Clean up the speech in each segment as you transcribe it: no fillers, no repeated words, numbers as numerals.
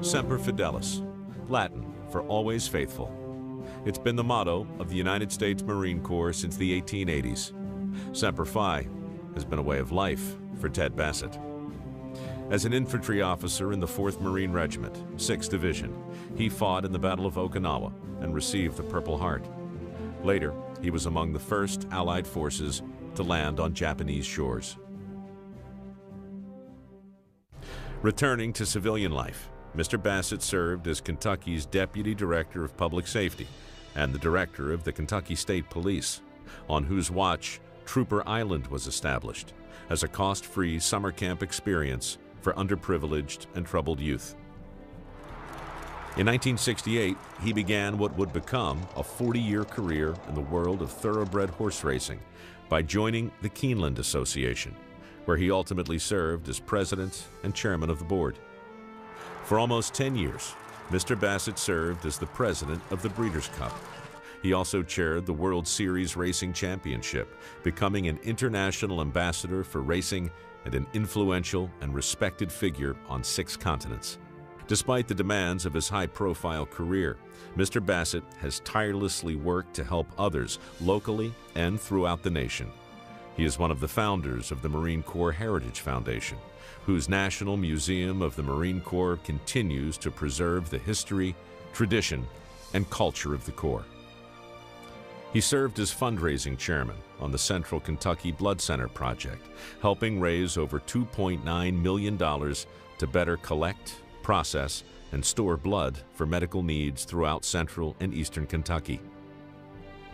Semper Fidelis, Latin for always faithful. It's been the motto of the United States Marine Corps since the 1880s. Semper Fi has been a way of life for Ted Bassett. As an infantry officer in the 4th Marine Regiment, 6th Division, he fought in the Battle of Okinawa and received the Purple Heart. Later, he was among the first Allied forces to land on Japanese shores. Returning to civilian life, Mr. Bassett served as Kentucky's Deputy Director of Public Safety and the Director of the Kentucky State Police, on whose watch Trooper Island was established as a cost-free summer camp experience for underprivileged and troubled youth. In 1968, he began what would become a 40-year career in the world of thoroughbred horse racing by joining the Keeneland Association, where he ultimately served as president and chairman of the board. For almost 10 years, Mr. Bassett served as the president of the Breeders' Cup. He also chaired the World Series Racing Championship, becoming an international ambassador for racing and an influential and respected figure on 6 continents. Despite the demands of his high-profile career, Mr. Bassett has tirelessly worked to help others locally and throughout the nation. He is one of the founders of the Marine Corps Heritage Foundation, whose National Museum of the Marine Corps continues to preserve the history, tradition, and culture of the Corps. He served as fundraising chairman on the Central Kentucky Blood Center project, helping raise over $2.9 million to better collect, process, and store blood for medical needs throughout central and eastern Kentucky.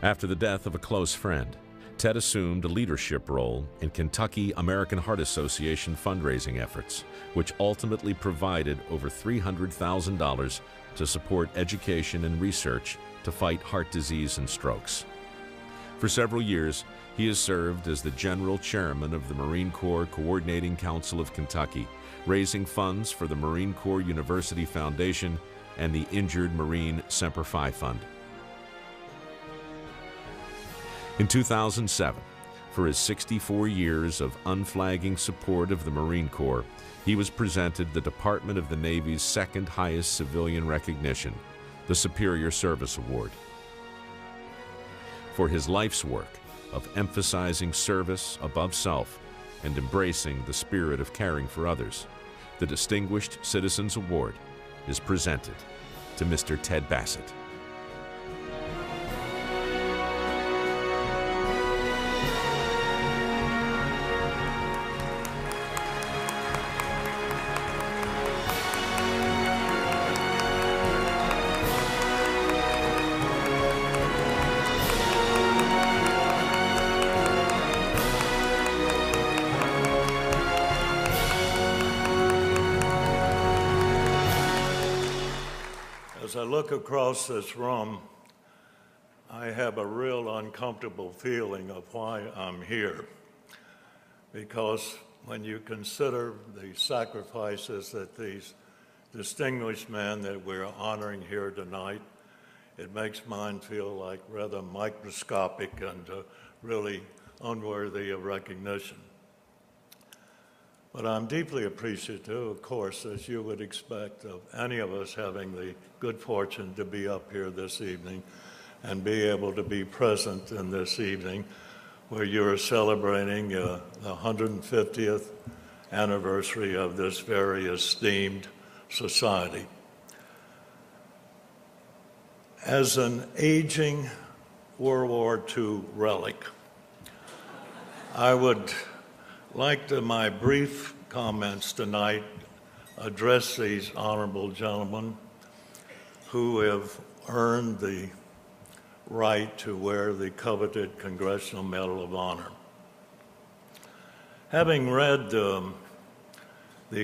After the death of a close friend, Ted assumed a leadership role in Kentucky American Heart Association fundraising efforts, which ultimately provided over $300,000 to support education and research to fight heart disease and strokes. For several years, he has served as the General Chairman of the Marine Corps Coordinating Council of Kentucky, raising funds for the Marine Corps University Foundation and the Injured Marine Semper Fi Fund. In 2007, for his 64 years of unflagging support of the Marine Corps, he was presented the Department of the Navy's second highest civilian recognition, the Superior Service Award. For his life's work of emphasizing service above self and embracing the spirit of caring for others, the Distinguished Citizens Award is presented to Mr. Ted Bassett. As I look across this room, I have a real uncomfortable feeling of why I'm here. Because when you consider the sacrifices that these distinguished men that we're honoring here tonight, it makes mine feel like rather microscopic and really unworthy of recognition. But I'm deeply appreciative, of course, as you would expect, of any of us having the good fortune to be up here this evening and be able to be present in this evening where you're celebrating the 150th anniversary of this very esteemed society. As an aging World War II relic, I would like to, my brief comments tonight, address these honorable gentlemen who have earned the right to wear the coveted Congressional Medal of Honor. Having read the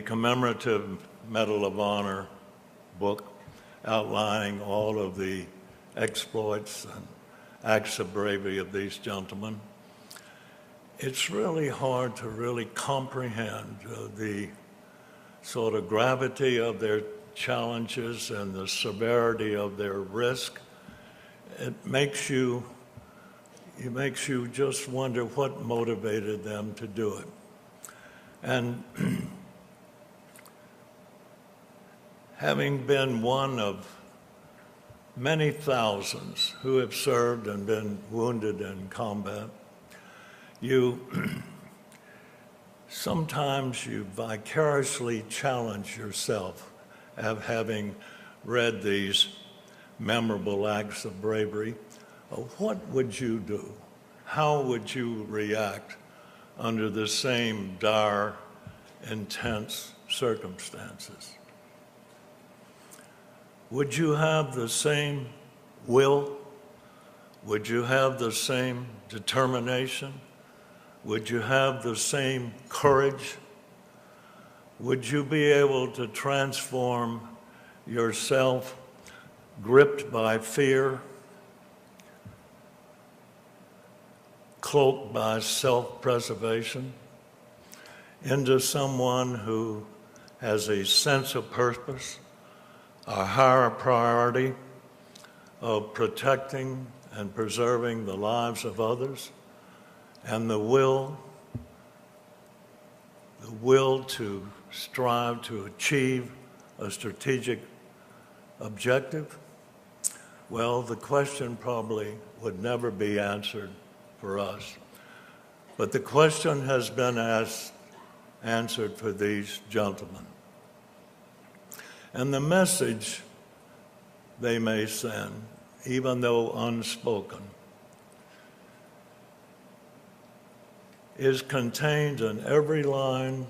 commemorative Medal of Honor book outlining all of the exploits and acts of bravery of these gentlemen, it's really hard to really comprehend the sort of gravity of their challenges and the severity of their risk. It makes you just wonder what motivated them to do it. And having been one of many thousands who have served and been wounded in combat, sometimes you vicariously challenge yourself of having read these memorable acts of bravery. What would you do? How would you react under the same dire, intense circumstances? Would you have the same will? Would you have the same determination? Would you have the same courage? Would you be able to transform yourself, gripped by fear, cloaked by self-preservation, into someone who has a sense of purpose, a higher priority of protecting and preserving the lives of others, and the will to strive to achieve a strategic objective? Well, the question probably would never be answered for us. But the question has been answered for these gentlemen. And the message they may send, even though unspoken, is contained in every line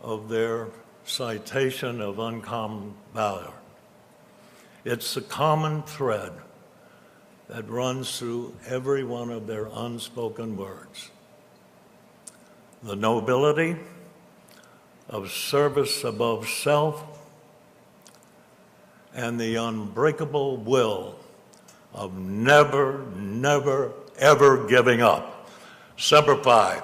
of their citation of uncommon valor. It's the common thread that runs through every one of their unspoken words. The nobility of service above self and the unbreakable will of never, never, ever giving up. Semper Fi.